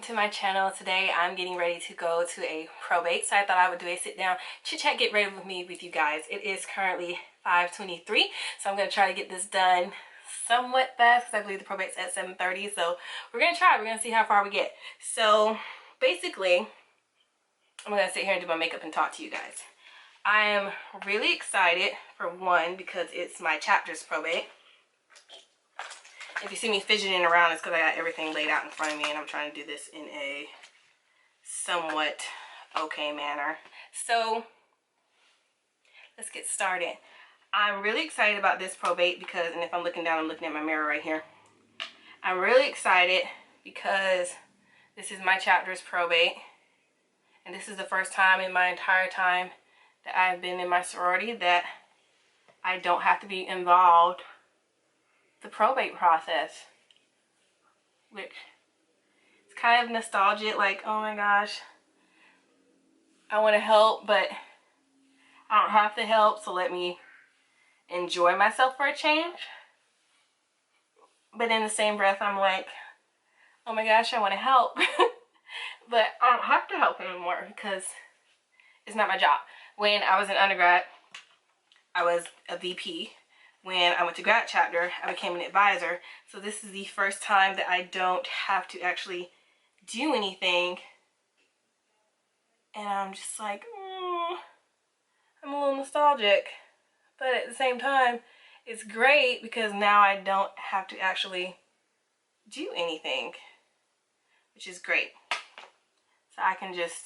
to my channel. Today I'm getting ready to go to a probate, so I thought I would do a sit down chit chat get ready with me with you guys. It is currently 5:23, so I'm going to try to get this done somewhat fast because I believe the probate's at 7:30, so we're going to try. We're going to see how far we get. So basically I'm going to sit here and do my makeup and talk to you guys. I am really excited, for one, because it's my chapter's probate. If you see me fidgeting around, it's because I got everything laid out in front of me and I'm trying to do this in a somewhat okay manner. So let's get started. I'm really excited about this probate because, and if I'm looking down, I'm looking at my mirror right here. I'm really excited because this is my chapter's probate. And this is the first time in my entire time that I've been in my sorority that I don't have to be involved the probate process, which is kind of nostalgic, like, oh my gosh, I want to help, but I don't have to help, so let me enjoy myself for a change. But in the same breath, I'm like, oh my gosh, I want to help, but I don't have to help anymore because it's not my job. When I was in undergrad, I was a VP. When I went to grad chapter, I became an advisor. So this is the first time that I don't have to actually do anything. And I'm just like, I'm a little nostalgic. But at the same time, it's great because now I don't have to actually do anything, which is great. So I can just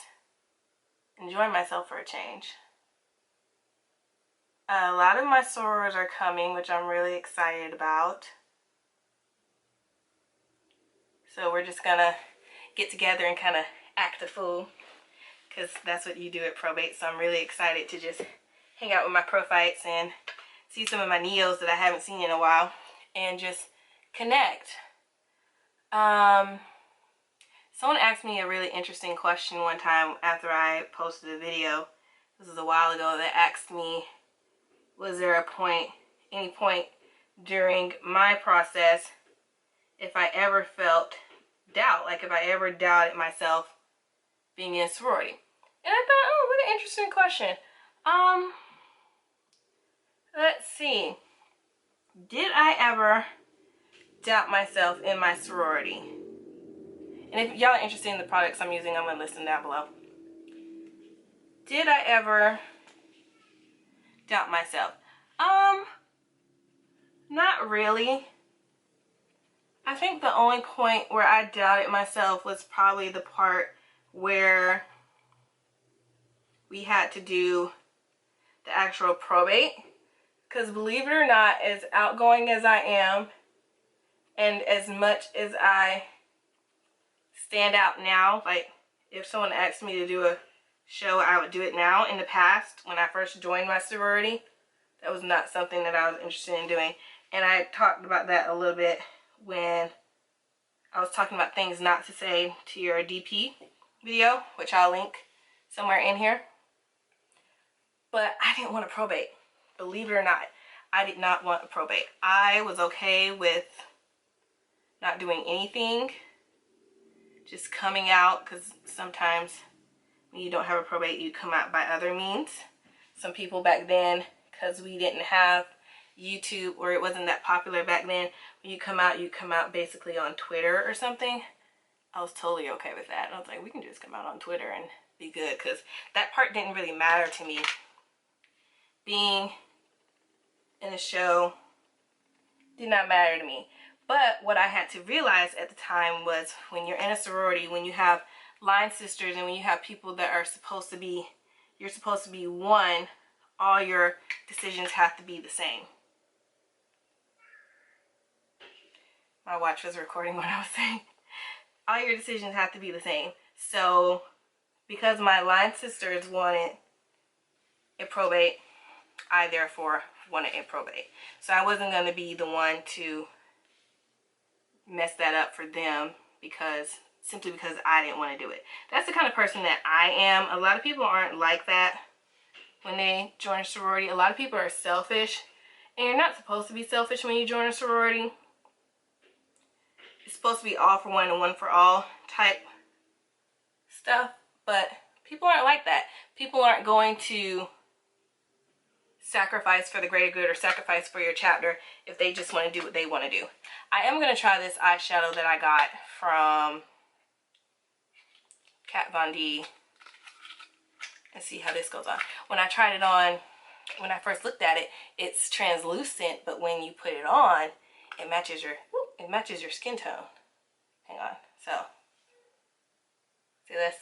enjoy myself for a change. A lot of my sorors are coming, which I'm really excited about. So we're just gonna get together and kind of act a fool, because that's what you do at probate. So I'm really excited to just hang out with my prophytes and see some of my neos that I haven't seen in a while and just connect. Someone asked me a really interesting question one time after I posted a video. This was a while ago. That asked me, was there any point during my process if I ever felt doubt, like if I ever doubted myself being in sorority? And I thought, oh, what an interesting question. Let's see. Did I ever doubt myself in my sorority? And if y'all are interested in the products I'm using, I'm going to list them down below. Did I ever doubt myself? Not really. I think the only point where I doubted myself was probably the part where we had to do the actual probate. Because believe it or not, as outgoing as I am, and as much as I stand out now, like if someone asked me to do a show, I would do it now. In the past, when I first joined my sorority, that was not something that I was interested in doing. And I talked about that a little bit when I was talking about things not to say to your DP video, which I'll link somewhere in here. But I didn't want a probate. Believe it or not, I did not want a probate. I was okay with not doing anything, just coming out, because sometimes when you don't have a probate, you come out by other means. Some people back then, because we didn't have YouTube, or it wasn't that popular back then, when you come out basically on Twitter or something. I was totally okay with that. I was like, we can just come out on Twitter and be good, because that part didn't really matter to me. Being in a show did not matter to me. But what I had to realize at the time was, when you're in a sorority, when you have line sisters, and when you have people that are supposed to be, you're supposed to be one, all your decisions have to be the same. My watch was recording what I was saying. All your decisions have to be the same. So because my line sisters wanted a probate, I therefore wanted a probate. So I wasn't going to be the one to mess that up for them, simply because I didn't want to do it. That's the kind of person that I am. A lot of people aren't like that when they join a sorority. A lot of people are selfish, and you're not supposed to be selfish when you join a sorority. It's supposed to be all for one and one for all type stuff, but people aren't like that. People aren't going to sacrifice for the greater good or sacrifice for your chapter if they just want to do what they want to do. I am going to try this eyeshadow that I got from Kat Von D and see how this goes on. When I tried it on, when I first looked at it, it's translucent, but when you put it on, it matches your skin tone. Hang on. So, see this?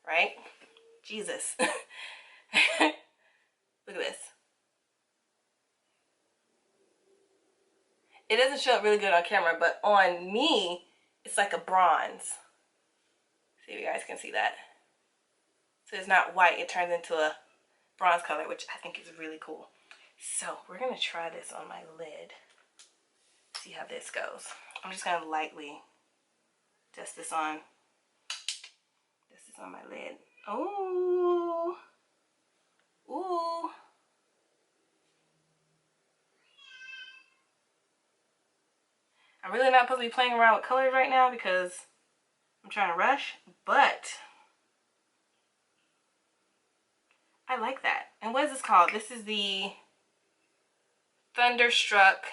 Right? Jesus. Look at this. It doesn't show up really good on camera, but on me, it's like a bronze. See if you guys can see that. So it's not white, it turns into a bronze color, which I think is really cool. So we're gonna try this on my lid. See how this goes. I'm just gonna lightly dust this on. This is on my lid. Oh, ooh. I'm really not supposed to be playing around with colors right now because I'm trying to rush, but I like that. And what is this called? This is the Thunderstruck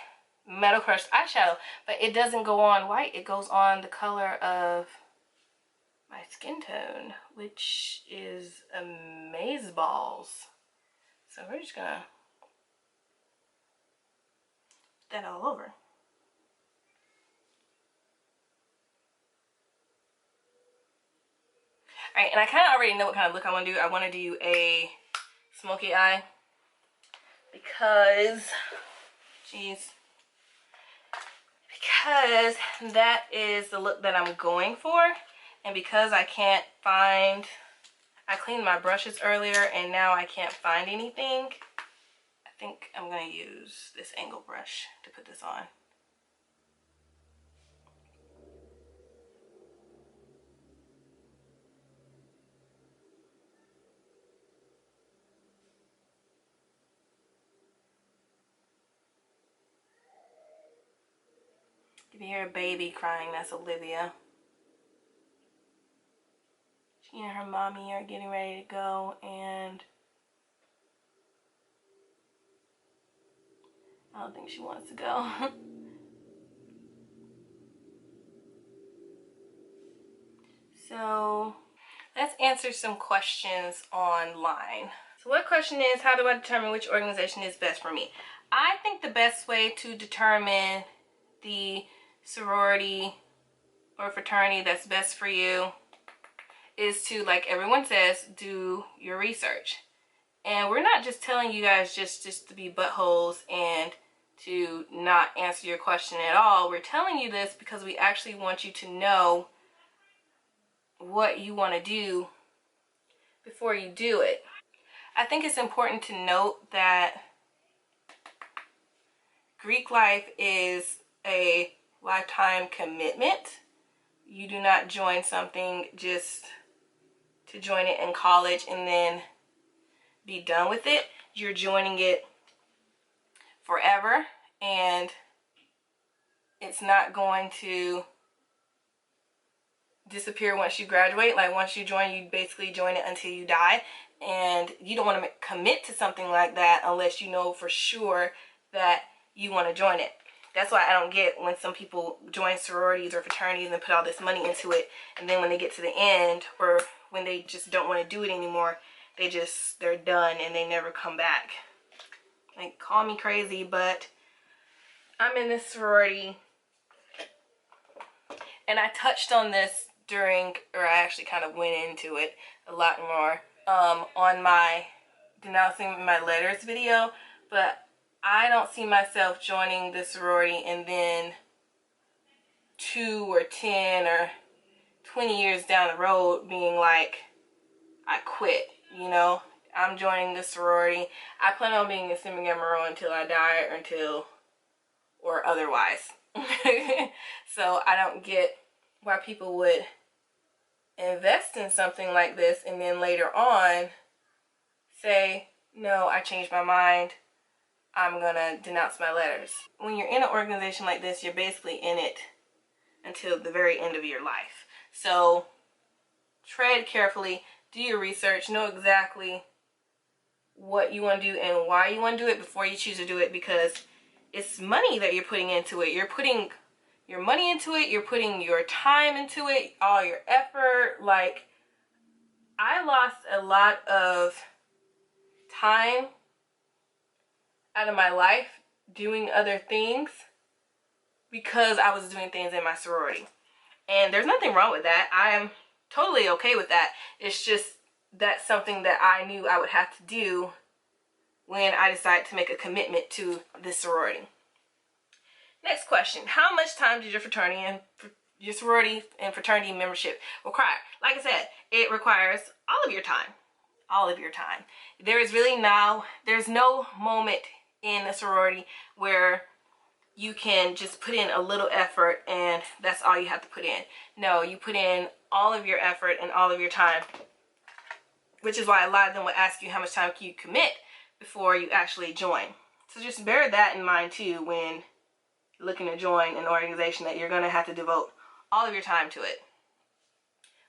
Metal Crush eyeshadow, but it doesn't go on white. It goes on the color of my skin tone, which is amazeballs. So we're just gonna put that all over. Alright, and I kind of already know what kind of look I want to do. I want to do a smoky eye because, because that is the look that I'm going for, and because I can't find, I cleaned my brushes earlier and now I can't find anything, I think I'm going to use this angle brush to put this on. If you hear a baby crying, that's Olivia. She and her mommy are getting ready to go, and I don't think she wants to go. So let's answer some questions online. So what question is, how do I determine which organization is best for me? I think the best way to determine the sorority or fraternity that's best for you is to, like everyone says, do your research. And we're not just telling you guys just to be buttholes and to not answer your question at all. We're telling you this because we actually want you to know what you want to do before you do it. I think it's important to note that Greek life is a lifetime commitment. You do not join something just to join it in college and then be done with it. You're joining it forever, and it's not going to disappear once you graduate. Like once you join, you basically join it until you die, and you don't want to commit to something like that unless you know for sure that you want to join it. That's why I don't get when some people join sororities or fraternities and put all this money into it, and then when they get to the end, or when they just don't want to do it anymore, they're done and they never come back. Like, call me crazy, but I'm in this sorority, and I touched on this during, or I actually kind of went into it a lot more on my denouncing my letters video, but I don't see myself joining the sorority and then 2 or 10 or 20 years down the road being like, I quit, you know. I'm joining the sorority. I plan on being a Sigma Gamma Rho until I die, or otherwise. So I don't get why people would invest in something like this and then later on say, no, I changed my mind, I'm gonna denounce my letters. When you're in an organization like this, you're basically in it until the very end of your life. So tread carefully, do your research, know exactly what you want to do and why you want to do it before you choose to do it, because it's money that you're putting into it. You're putting your money into it, you're putting your time into it, all your effort. Like, I lost a lot of time out of my life doing other things because I was doing things in my sorority. And there's nothing wrong with that. I am totally okay with that. It's just that's something that I knew I would have to do when I decided to make a commitment to this sorority. Next question. How much time did your sorority and fraternity membership require? Like I said, it requires all of your time. All of your time. There's no moment in a sorority where you can just put in a little effort and that's all you have to put in. No, you put in all of your effort and all of your time, which is why a lot of them will ask you how much time can you commit before you actually join. So just bear that in mind too when looking to join an organization, that you're going to have to devote all of your time to it.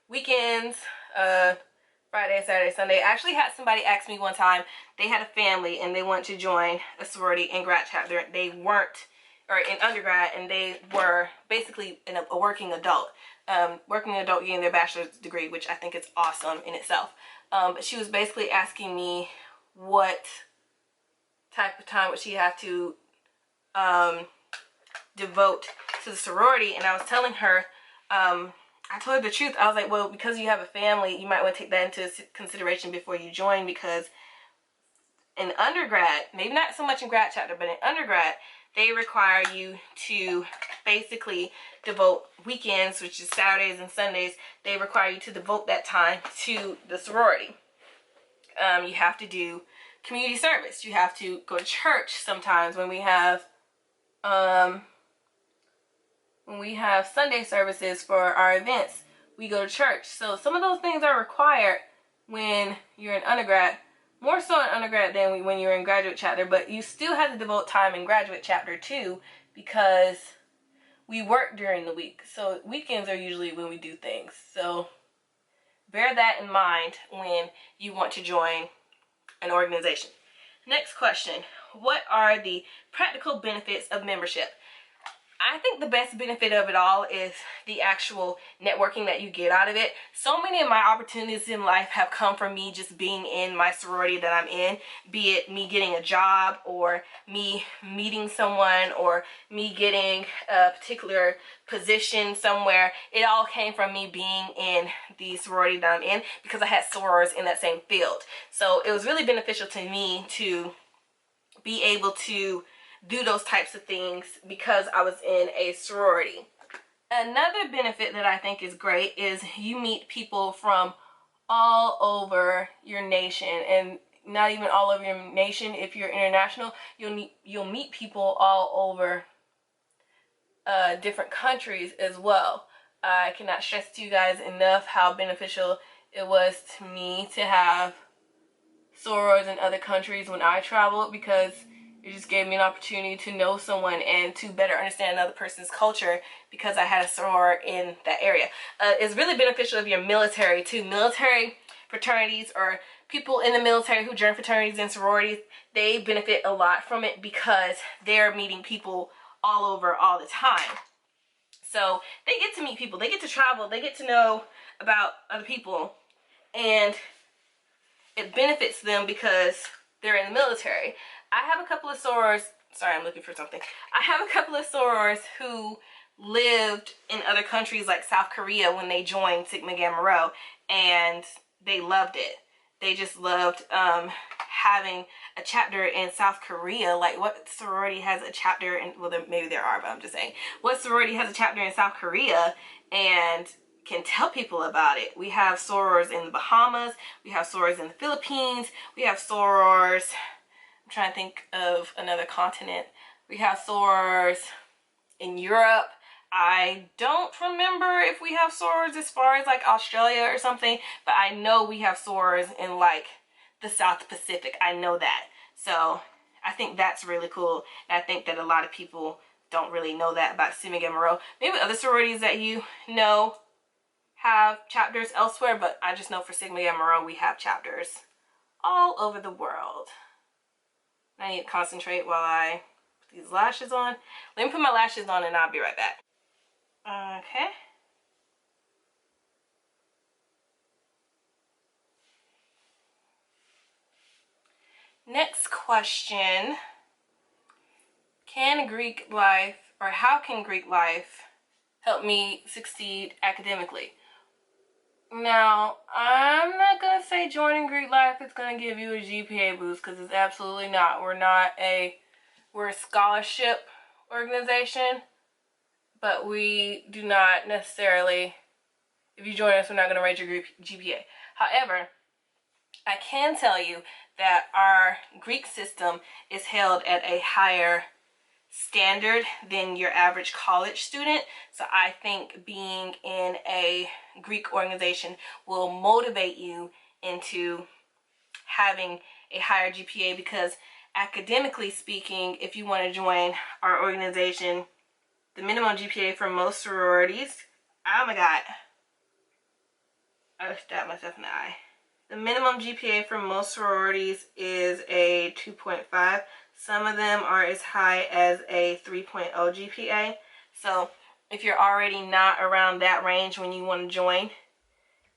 Weekends, Friday, Saturday, Sunday. I actually had somebody ask me one time, they had a family and they wanted to join a sorority in grad chapter. They weren't, or in undergrad, and they were basically a working adult. Getting their bachelor's degree, which I think is awesome in itself. But she was basically asking me what type of time would she have to devote to the sorority, and I was telling her, I told her the truth. I was like, well, because you have a family, you might want to take that into consideration before you join, because in undergrad, maybe not so much in grad chapter, but in undergrad, they require you to basically devote weekends, which is Saturdays and Sundays, they require you to devote that time to the sorority. You have to do community service. You have to go to church sometimes when we have Sunday services for our events. We go to church. So some of those things are required when you're in undergrad. More so in undergrad than when you're in graduate chapter, but you still have to devote time in graduate chapter too, because we work during the week. So weekends are usually when we do things. So bear that in mind when you want to join an organization. Next question. What are the practical benefits of membership? I think the best benefit of it all is the actual networking that you get out of it. So many of my opportunities in life have come from me just being in my sorority that I'm in, be it me getting a job or me meeting someone or me getting a particular position somewhere. It all came from me being in the sorority that I'm in because I had sorors in that same field. So it was really beneficial to me to be able to do those types of things because I was in a sorority. Another benefit that I think is great is you meet people from all over your nation, and not even all over your nation. If you're international, you'll meet people all over different countries as well. I cannot stress to you guys enough how beneficial it was to me to have sorors in other countries when I traveled, because it just gave me an opportunity to know someone and to better understand another person's culture because I had a soror in that area. It's really beneficial if you're military too. Military fraternities or people in the military who join fraternities and sororities, they benefit a lot from it because they're meeting people all over all the time. So they get to meet people, they get to travel, they get to know about other people, and it benefits them because they're in the military. I have a couple of sorors, sorry, I'm looking for something. I have a couple of sorors who lived in other countries like South Korea when they joined Sigma Gamma Rho, and they loved it. They just loved having a chapter in South Korea. Like, what sorority has a chapter in, well, maybe there are, but I'm just saying, what sorority has a chapter in South Korea and can tell people about it? We have sorors in the Bahamas, we have sorors in the Philippines, we have sorors, I'm trying to think of another continent. We have sorors in Europe. I don't remember if we have sorors as far as like Australia or something, but I know we have sorors in like the South Pacific. I know that. So I think that's really cool. And I think that a lot of people don't really know that about Sigma Gamma Rho. Maybe other sororities that you know have chapters elsewhere, but I just know for Sigma Gamma Rho we have chapters all over the world. I need to concentrate while I put these lashes on. Let me put my lashes on and I'll be right back. Okay. Next question. Can Greek life, or how can Greek life help me succeed academically? Now, I'm not going to say joining Greek life is going to give you a GPA boost, because it's absolutely not. We're a scholarship organization, but we do not necessarily, if you join us, we're not going to raise your GPA. However, I can tell you that our Greek system is held at a higher standard than your average college student. So I think being in a Greek organization will motivate you into having a higher GPA, because academically speaking, if you want to join our organization, the minimum GPA for most sororities, oh my god, I stabbed myself in the eye. The minimum GPA for most sororities is a 2.5. Some of them are as high as a 3.0 GPA. So if you're already not around that range when you want to join,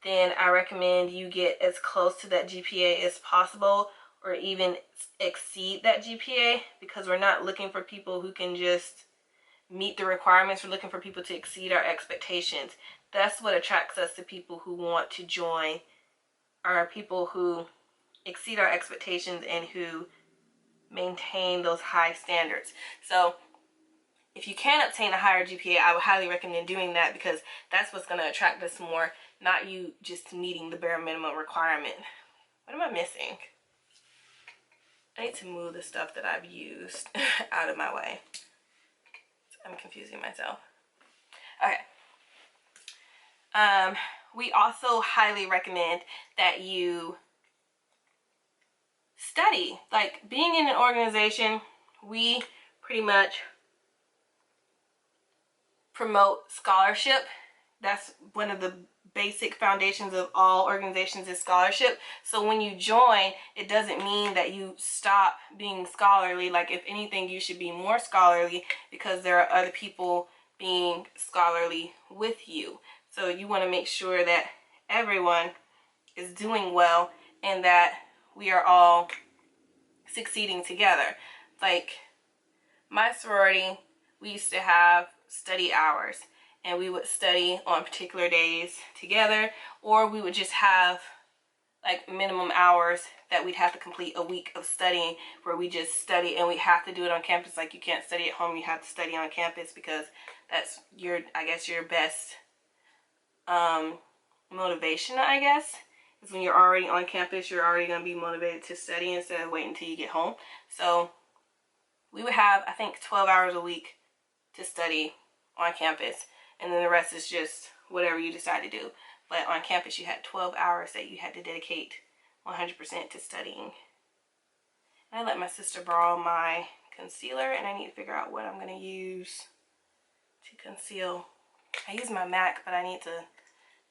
then I recommend you get as close to that GPA as possible, or even exceed that GPA, because we're not looking for people who can just meet the requirements. We're looking for people to exceed our expectations. That's what attracts us to people who want to join, are people who exceed our expectations and who maintain those high standards. So if you can obtain a higher GPA, I would highly recommend doing that, because that's what's going to attract us more, not you just meeting the bare minimum requirement. What am I missing? I need to move the stuff that I've used out of my way. I'm confusing myself. Okay. We also highly recommend that you study. Like, being in an organization, we pretty much promote scholarship. That's one of the basic foundations of all organizations, is scholarship. So when you join, it doesn't mean that you stop being scholarly. Like, if anything, you should be more scholarly, because there are other people being scholarly with you. So you want to make sure that everyone is doing well and that we are all succeeding together. Like, my sorority, we used to have study hours, and we would study on particular days together, or we would just have like minimum hours that we'd have to complete a week of studying, where we just study, and we have to do it on campus. Like, you can't study at home, you have to study on campus, because that's your, I guess, your best motivation, I guess, is when you're already on campus, you're already going to be motivated to study instead of waiting until you get home. So we would have, I think, 12 hours a week to study on campus, and then the rest is just whatever you decide to do. But on campus, you had 12 hours that you had to dedicate 100% to studying. And I let my sister borrow my concealer, and I need to figure out what I'm going to use to conceal. I use my MAC, but I need to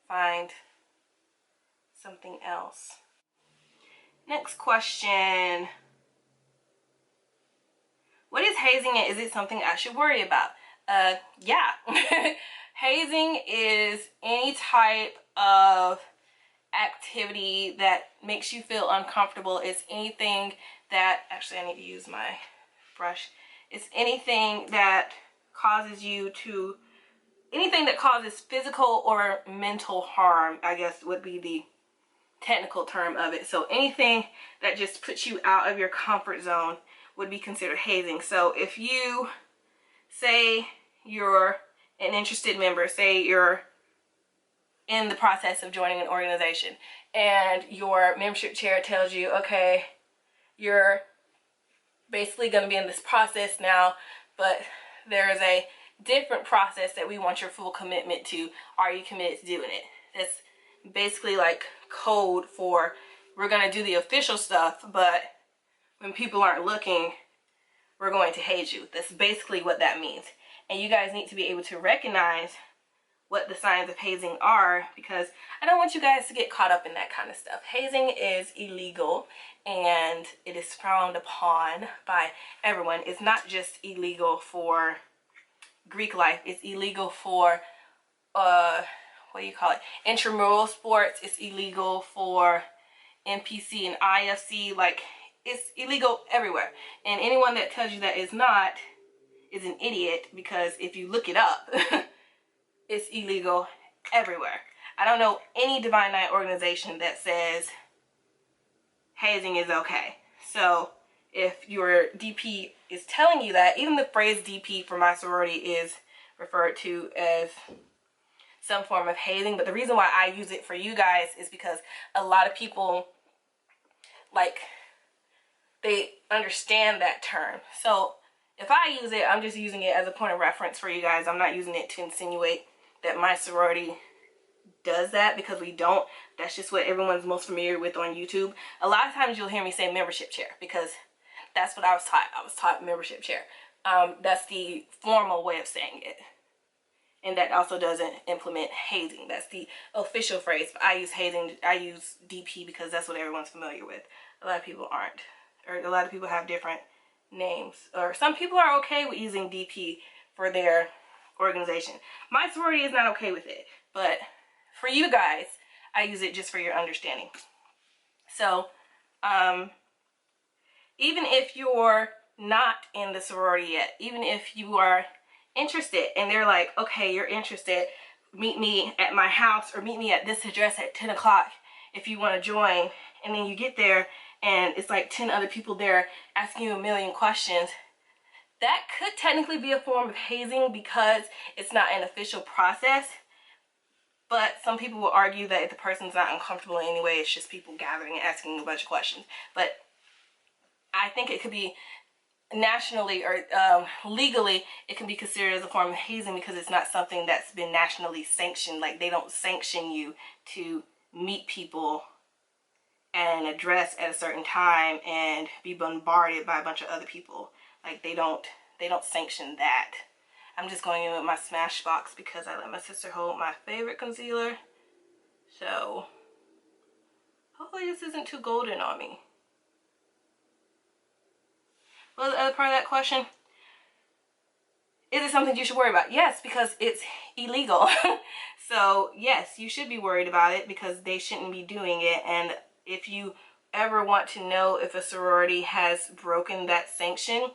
find something else. Next question. What is hazing, and is it something I should worry about? Yeah. Hazing is any type of activity that makes you feel uncomfortable. It's anything that, actually I need to use my brush. It's anything that causes you to, anything that causes physical or mental harm, I guess would be the technical term of it. So anything that just puts you out of your comfort zone would be considered hazing. So if you, say you're an interested member, say you're in the process of joining an organization, and your membership chair tells you, okay, you're basically going to be in this process now, but there is a different process that we want your full commitment to. Are you committed to doing it? That's basically like code for, we're going to do the official stuff, but when people aren't looking, we're going to haze you. That's basically what that means. And you guys need to be able to recognize what the signs of hazing are, because I don't want you guys to get caught up in that kind of stuff. Hazing is illegal and it is frowned upon by everyone. It's not just illegal for Greek life, it's illegal for what do you call it, intramural sports. It's illegal for NPC and IFC. Like, it's illegal everywhere, and anyone that tells you that it's not is an idiot, because if you look it up it's illegal everywhere. I don't know any Divine Night organization that says hazing is okay. So if your DP is telling you that, even the phrase DP for my sorority is referred to as some form of hazing. But the reason why I use it for you guys is because a lot of people, like, they understand that term. So if I use it, I'm just using it as a point of reference for you guys. I'm not using it to insinuate that my sorority does that, because we don't. That's just what everyone's most familiar with on YouTube. A lot of times you'll hear me say membership chair, because that's what I was taught. I was taught membership chair. That's the formal way of saying it. And that also doesn't implement hazing. That's the official phrase. But I use hazing, I use DP because that's what everyone's familiar with. A lot of people aren't. Or a lot of people have different names. Or some people are okay with using DP for their organization. My sorority is not okay with it. But for you guys, I use it just for your understanding. So, even if you're not in the sorority yet, even if you are interested and they're like, okay, you're interested, meet me at my house or meet me at this address at 10 o'clock if you want to join, and then you get there and it's like 10 other people there asking you a million questions, that could technically be a form of hazing because it's not an official process. But some people will argue that if the person's not uncomfortable in any way, it's just people gathering and asking a bunch of questions. But I think it could be nationally or legally, it can be considered as a form of hazing because it's not something that's been nationally sanctioned. Like, they don't sanction you to meet people at an address at a certain time and be bombarded by a bunch of other people. Like, they don't sanction that. I'm just going in with my Smashbox because I let my sister hold my favorite concealer. So hopefully this isn't too golden on me. What was the other part of that question? Is it something you should worry about? Yes, because it's illegal. So yes, you should be worried about it because they shouldn't be doing it. And if you ever want to know if a sorority has broken that sanction,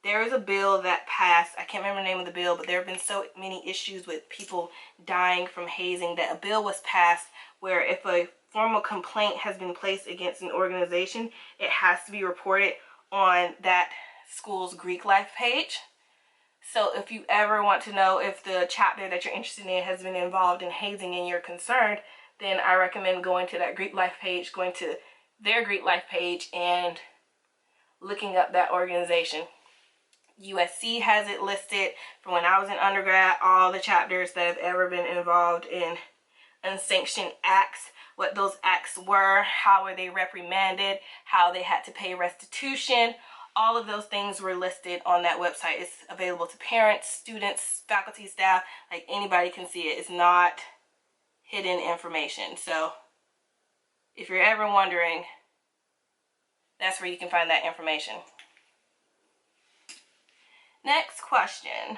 there is a bill that passed. I can't remember the name of the bill, but there have been so many issues with people dying from hazing that a bill was passed where if a formal complaint has been placed against an organization, it has to be reported on that school's Greek life page. So if you ever want to know if the chapter that you're interested in has been involved in hazing and you're concerned, then I recommend going to that Greek life page, going to their Greek life page and looking up that organization. USC has it listed from when I was in undergrad, all the chapters that have ever been involved in unsanctioned acts, what those acts were, how were they reprimanded, how they had to pay restitution. All of those things were listed on that website. It's available to parents, students, faculty, staff, like anybody can see it. It's not hidden information. So if you're ever wondering, that's where you can find that information. Next question.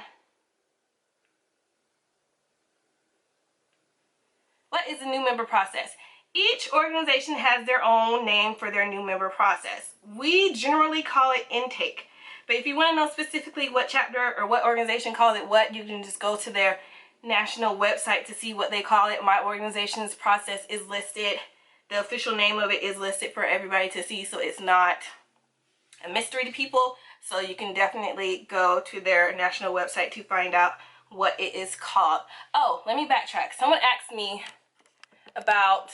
What is the new member process? Each organization has their own name for their new member process. We generally call it intake. But if you want to know specifically what chapter or what organization calls it what, you can just go to their national website to see what they call it. My organization's process is listed. The official name of it is listed for everybody to see, so it's not a mystery to people. So you can definitely go to their national website to find out what it is called. Oh, let me backtrack. Someone asked me about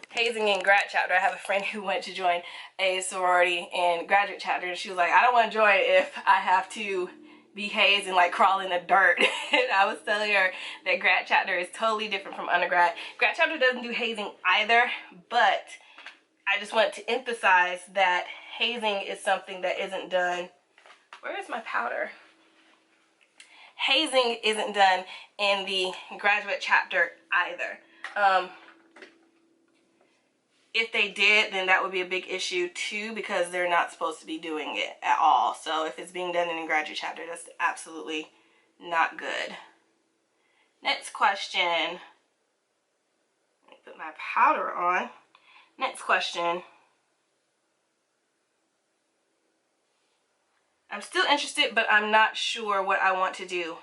hazing in grad chapter. I have a friend who went to join a sorority in graduate chapter, and she was like, I don't want to join if I have to be hazed and like crawl in the dirt. And I was telling her that grad chapter is totally different from undergrad. Grad chapter doesn't do hazing either, but I just want to emphasize that hazing is something that isn't done. Where is my powder? hazing isn't done in the graduate chapter either. If they did, then that would be a big issue too, because they're not supposed to be doing it at all. So if it's being done in a graduate chapter, that's absolutely not good. Next question. Let me put my powder on. Next question. I'm still interested, but I'm not sure what I want to do.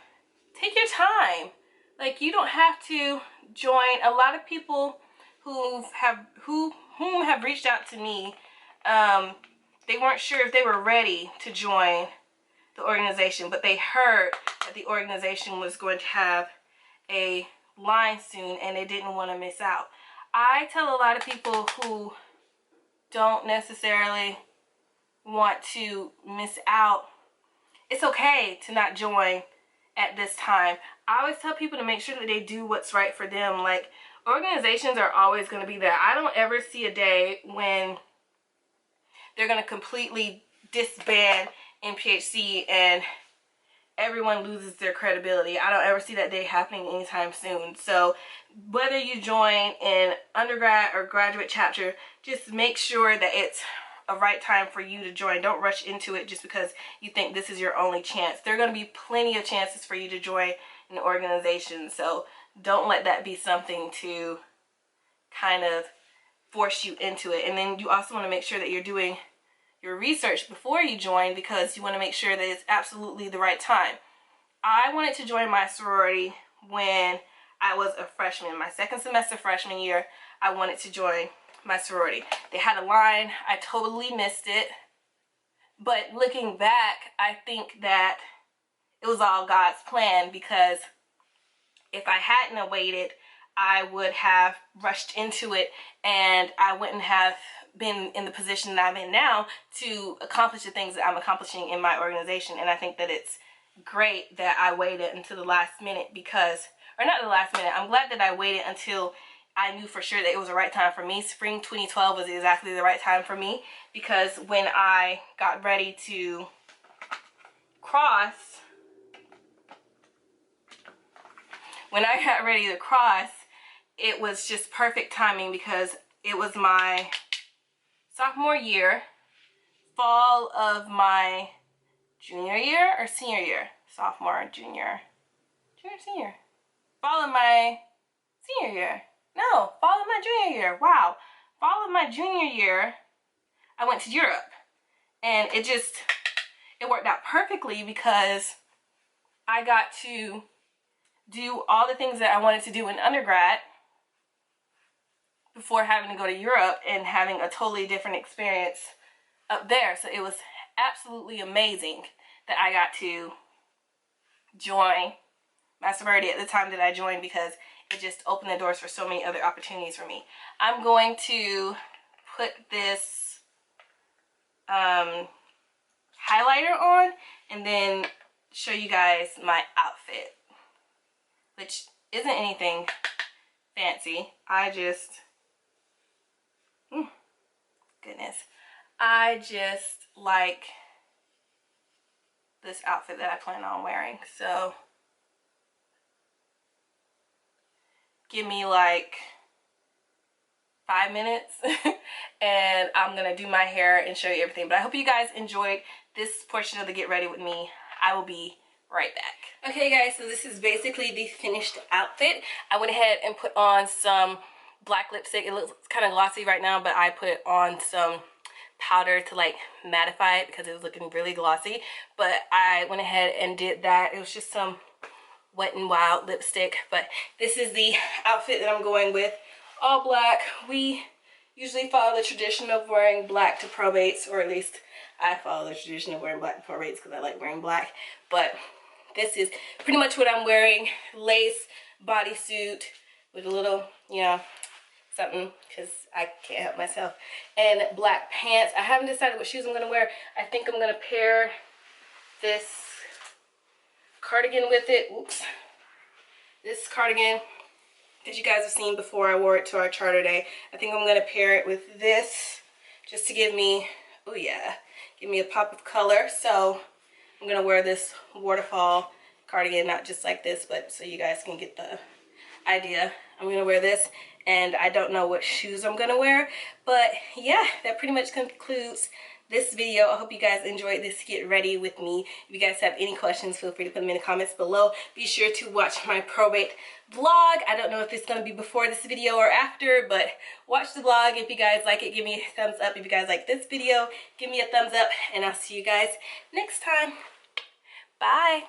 Take your time. Like, you don't have to join. A lot of people whom have reached out to me, they weren't sure if they were ready to join the organization, but they heard that the organization was going to have a line soon and they didn't want to miss out. I tell a lot of people who don't necessarily want to miss out, it's okay to not join at this time. I always tell people to make sure that they do what's right for them. Like, organizations are always going to be there. I don't ever see a day when they're going to completely disband NPHC and everyone loses their credibility. I don't ever see that day happening anytime soon. So whether you join in undergrad or graduate chapter, just make sure that it's a right time for you to join. Don't rush into it just because you think this is your only chance. There are going to be plenty of chances for you to join an organization. So don't let that be something to kind of force you into it. And then you also want to make sure that you're doing your research before you join, because you want to make sure that it's absolutely the right time. I wanted to join my sorority when I was a freshman. My second semester freshman year, I wanted to join my sorority. They had a line. I totally missed it. But looking back, I think that it was all God's plan, because if I hadn't waited, I would have rushed into it and I wouldn't have been in the position that I'm in now to accomplish the things that I'm accomplishing in my organization. And I think that it's great that I waited until the last minute, because, or not the last minute, I'm glad that I waited until I knew for sure that it was the right time for me. Spring 2012 was exactly the right time for me, because when I got ready to cross, it was just perfect timing, because it was my sophomore year, fall of my junior year or senior year? Sophomore, junior, senior. Fall of my senior year. No, fall of my junior year. Wow. Fall of my junior year, I went to Europe. And it worked out perfectly, because I got to do all the things that I wanted to do in undergrad before having to go to Europe and having a totally different experience up there. So it was absolutely amazing that I got to join my sorority at the time that I joined, because it just opened the doors for so many other opportunities for me. I'm going to put this highlighter on and then show you guys my outfit, which isn't anything fancy. I just, goodness, I just like this outfit that I plan on wearing. So give me like 5 minutes and I'm gonna do my hair and show you everything. But I hope you guys enjoyed this portion of the get ready with me. I will be right back. Okay guys, so this is basically the finished outfit. I went ahead and put on some black lipstick. It looks kind of glossy right now, but I put on some powder to like mattify it because it was looking really glossy. But I went ahead and did that. It was just some Wet n Wild lipstick, but this is the outfit that I'm going with. All black. We usually follow the tradition of wearing black to probates, or at least I follow the tradition of wearing black to probates because I like wearing black. But this is pretty much what I'm wearing. Lace bodysuit with a little, you know, something, because I can't help myself. And black pants. I haven't decided what shoes I'm going to wear. I think I'm going to pair this cardigan with it. Oops. This cardigan that you guys have seen before. I wore it to our charter day. I think I'm going to pair it with this just to give me, oh yeah, give me a pop of color. So I'm going to wear this waterfall cardigan, not just like this, but so you guys can get the idea. I'm gonna wear this, and I don't know what shoes I'm gonna wear, but yeah, that pretty much concludes this video. I hope you guys enjoyed this get ready with me. If you guys have any questions, feel free to put them in the comments below. Be sure to watch my probate vlog. I don't know if it's gonna be before this video or after, but watch the vlog. If you guys like it, give me a thumbs up. If you guys like this video, give me a thumbs up, and I'll see you guys next time. Bye.